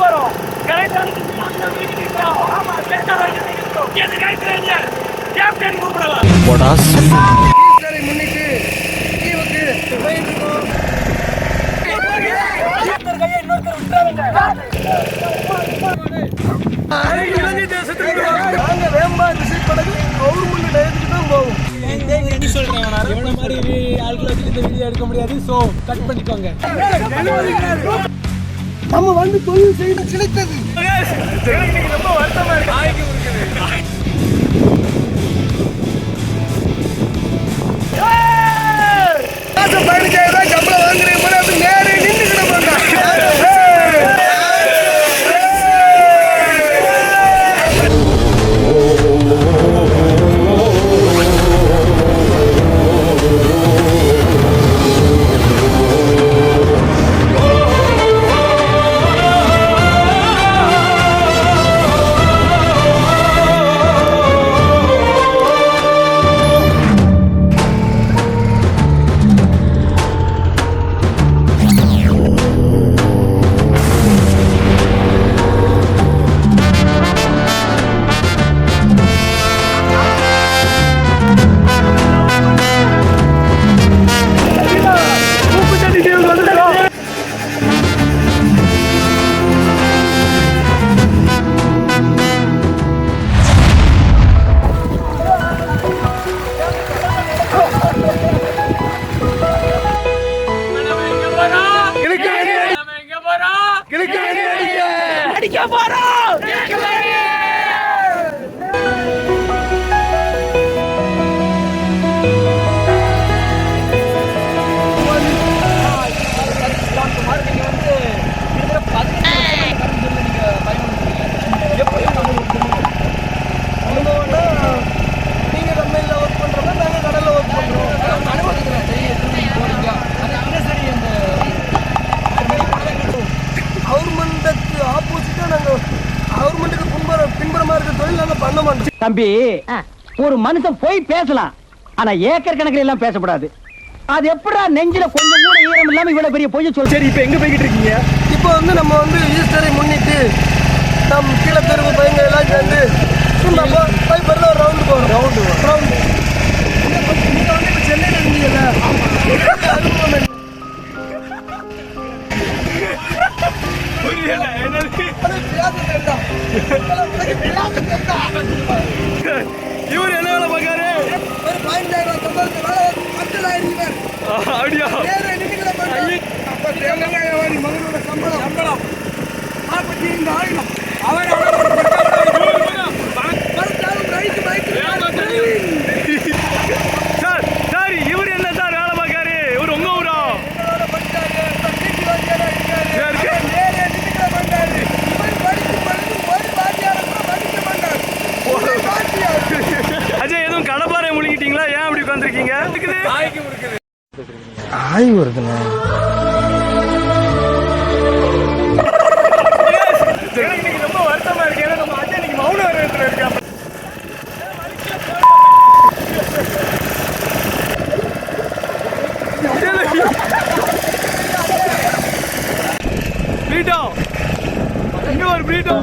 போறோம். கேப்டன் கூப்பிடலாம். முன்னிட்டு எடுக்க முடியாது. சோ கட் பண்ணிக்கோங்க. நம்ம வந்து தொழில் செய்து கிடைத்தது. ரொம்ப வருத்தமா இருக்கு. பயணிக்காக சம்பளம் வாங்குறீங்க போல அப்படி நேரே நின்றுக்கிட மாட்டான். தம்பி, ஒரு மனுஷன் போய் பேசலாம், ஆனா ஏக்கர் கணக்கில் எல்லாம் பேசக்கூடாது. அது எப்படா நெஞ்சில கொஞ்சம் கூட ஈரம் இல்லாம இவ்வளவு பெரிய பொய்ய சொல்ல. சரி, இப்ப எங்க போய்கிட்டு இருக்கீங்க? இப்போ வந்து நம்ம வந்து ஈஸ்டரை முன்னிட்டு நம் கீழே தெருவு பையங்க எல்லாம் சேர்ந்து ஒரு ரவுண்டு போறோம். ரவுண்டு நீங்க வந்து இப்ப சென்னையில இருந்தீங்கல்ல, இவர் என்ன வேலை பார்க்காரு? மகனோட சம்பளம் 45,000. சார் சார், இவர் என்ன சார் வேலை பார்க்காரு? இவர் உங்க ஊரா? அஜய், எதுவும் கடப்பாறை முழுங்கிட்டீங்களா? ஏன் அப்படி உட்காந்துருக்கீங்க? ஆய் வருதுண்ணே. ரொம்ப வருத்தமா இருக்கு. ஏன்னா நம்ம அஜய் இன்னைக்கு மௌன வரவேற்பில் இருக்காங்க. பீட்டோ, இங்க ஒரு பீட்டோ.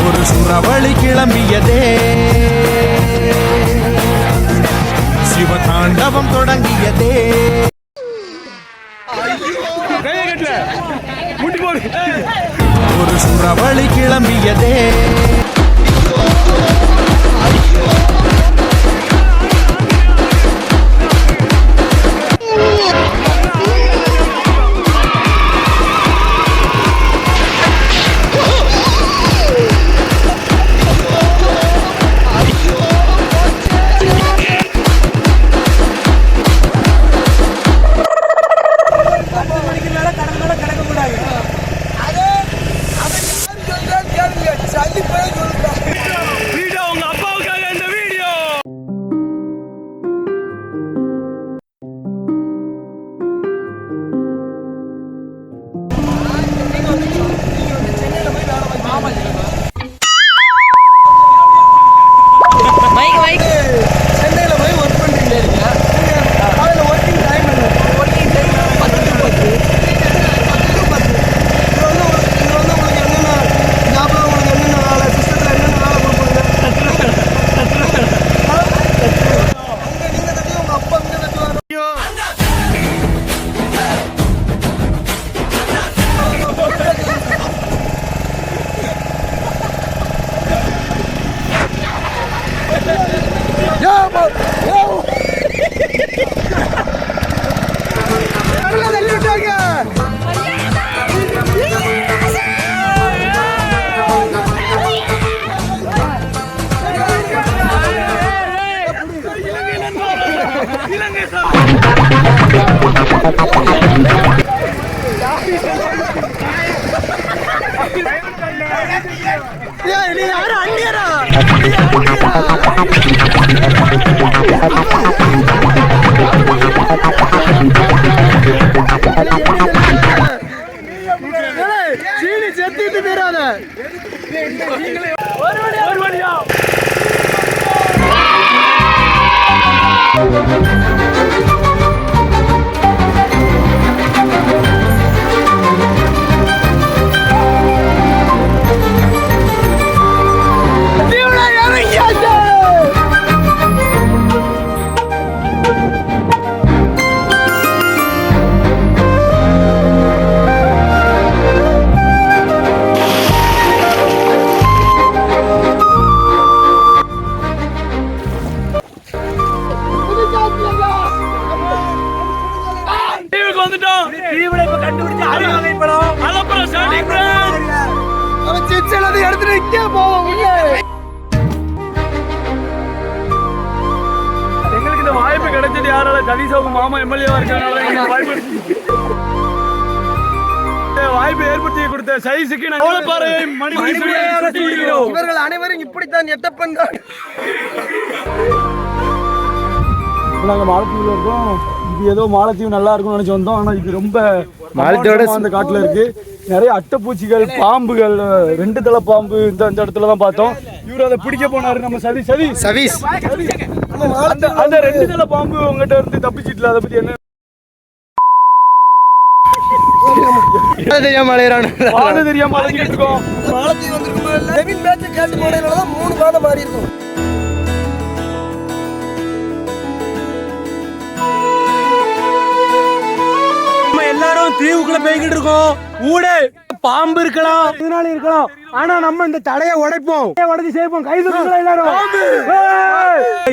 ஒரு சுறவழி கிளம்பியதே, சிவதாண்டவம் தொடங்கியதே. ஒரு சுறவழி கிளம்பியதே, சளி நீ யாரும் அண்ணியரா சீனி செத்துட்டு போயிடாத ஒரு வழியா எங்களுக்கு இந்த வாய்ப்பு கிடைச்சது யாரால சதீஷ் மாமா எம்எல்ஏவா இருக்கிறதுனால வாய்ப்பு ஏற்படுத்தி கொடுத்த சதீஷுக்கு இவர்கள் அனைவரும் இப்படித்தான் எட்டப்பன் தான். நாங்கள் மாலத்தீவில் இருக்கோம். இது ஏதோ மாலத்தீவு நல்லா இருக்கும்னு நினைச்சு வந்தோம். ஆனால் இது ரொம்ப மாலத்தீவோட அந்த காட்டில் இருக்கு. நிறைய அட்டைப்பூச்சிகள், பாம்புகள், 2 தலை பாம்பு இந்த இடத்துல தான் பார்த்தோம். இவர் அதை பிடிக்க போனாரு நம்ம சதீஷ். அந்த 2 தலை பாம்பு உங்ககிட்ட இருந்து தப்பிச்சிட்டு அதை பத்தி என்ன தெரியாம அலைஞ்சிட்டு இருக்கோம். மாலத்தீவு வந்திருக்கும் டெவின் மேட்ச் கேட்டு போனதுனால 3 பாதம் மாறி இருக்கும். எல்லாரும் தீவுக்குள்ள போய்கிட்டு இருக்கோம். ஊடே பாம்பு இருக்கலாம், இதனால இருக்கலாம். ஆனா நம்ம இந்த தடையை உடைப்போம், உடைச்சு சேர்ப்போம். கை தூக்குங்களா எல்லாரும்.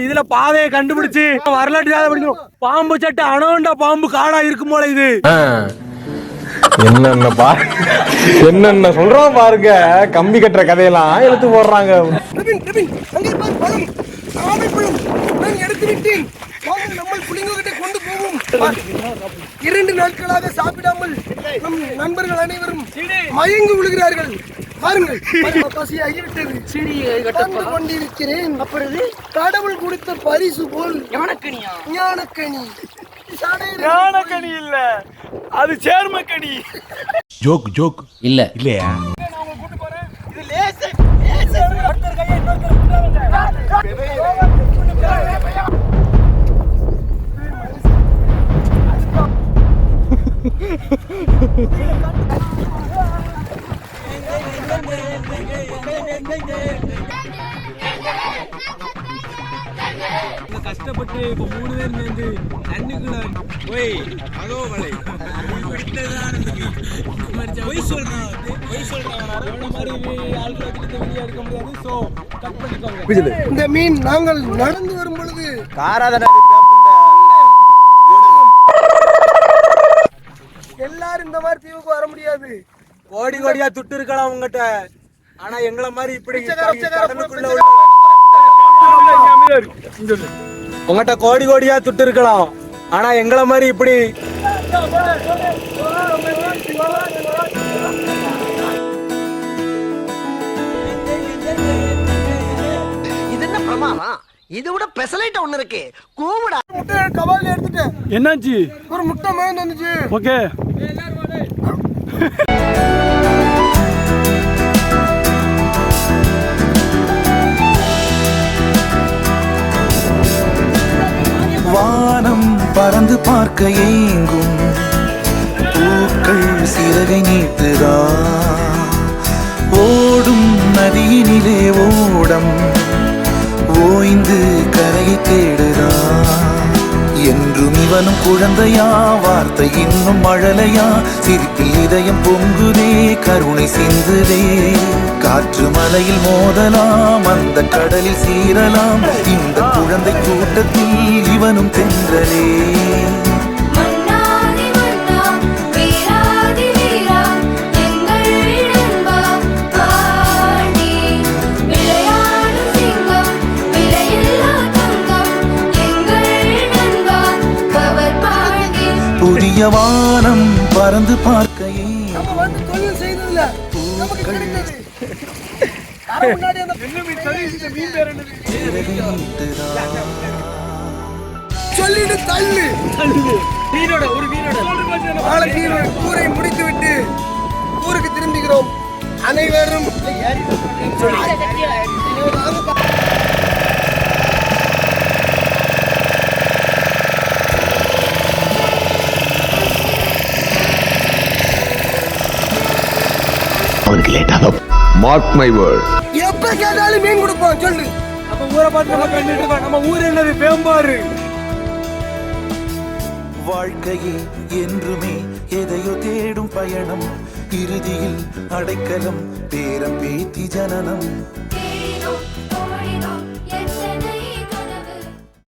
இதுல பாதையை கண்டுபிடிச்சு வரலாற்று படிக்கணும். பாம்பு சட்டை அணோண்டா பாம்பு காடா இருக்கும் போல இது. என்னென்ன சொல்றோம் பாருங்க. கம்பி கட்டுற கதையெல்லாம் எடுத்து போடுறாங்க. நம்ம புள்ளிங்கிட்ட கொண்டு போவோம். 2 நாட்களாக சாப்பிடாமல் நம் நண்பர்கள் அனைவரும் மயங்கி விழுகிறார்கள். பாருங்கள், பசியாகிவிட்டது. கொண்டிருக்கிறேன். கடவுள் கொடுத்த பரிசு போல் ஞானக்கனி. ஞானக்கனி இல்ல, அது சேர்மக்கனி. ஜோக் இல்லையா? கஷ்டப்பட்டு இப்ப 3 பேர் சேர்ந்து தண்ணிக்குள்ள போய் அதோ வலை இந்த மீன் நாங்கள் நடந்து வரும் பொழுது எல்லாரும் இந்த மாதிரி தீவுக்கு வர முடியாது. கோடி கோடியா துட்டு இருக்கலாம் உங்ககிட்ட. ஆனா எங்களை மாதிரி இப்படி உங்ககிட்ட கோடி கோடியா துட்டு இருக்கலாம். ஆனா எங்களை மாதிரி இப்படி இது என்ன பிரமாதம்? இது விட பெசலைட் ஒண்ணு இருக்கு. கூவுடா. முட்டை கவால எடுத்துட்டேன். என்னாச்சு? ஒரு முட்டை மேல வந்துச்சு. ஓகே. வானம் பறந்து பார்க்க ஏங்கும் பூக்கள் சிறகை நீட்டுதா, ஓடும் நதியினிலே ஓடம் ஓய்ந்து கரையை தேடுதா. என்றும் இவனும் குழந்தையா, வார்த்தை இன்னும் மழலையா, சிரிப்பில் இதயம் பொங்குதே, கருணை சிந்துதே. காற்று மலையில் மோதலாம், அந்த கடலில் சீரலாம், இந்த குழந்தை கூட்டத்தில் இவனும் தென்றலே. புதிய புதிய வானம் பறந்து பார்க்கையே நம்ம வந்து தொழில் செய்ததுல நமக்கு கிடைத்தது அரை முன்னாடி அந்த மீன் பேர் என்னது? சொல்லிட்டு தள்ளு மீனோட ஒரு மீனோட மாலத்தீவு ஊரை முடித்துவிட்டு ஊருக்கு திரும்புகிறோம் அனைவரும் மார்க் மை வேர்ட். எப்ப கேட்டாலும் மீன் கொடுப்போம் சொல்லு. நம்ம ஊரை பார்த்து நம்ம கண்டுட்டு இருக்கோம். நம்ம ஊர் என்னது? வேம்பாறு. வாழ்க்கையே என்றுமே எதையோ தேடும் பயணம், இறுதியில் அடைக்கலம் பேரம் பேத்தி ஜனனம்.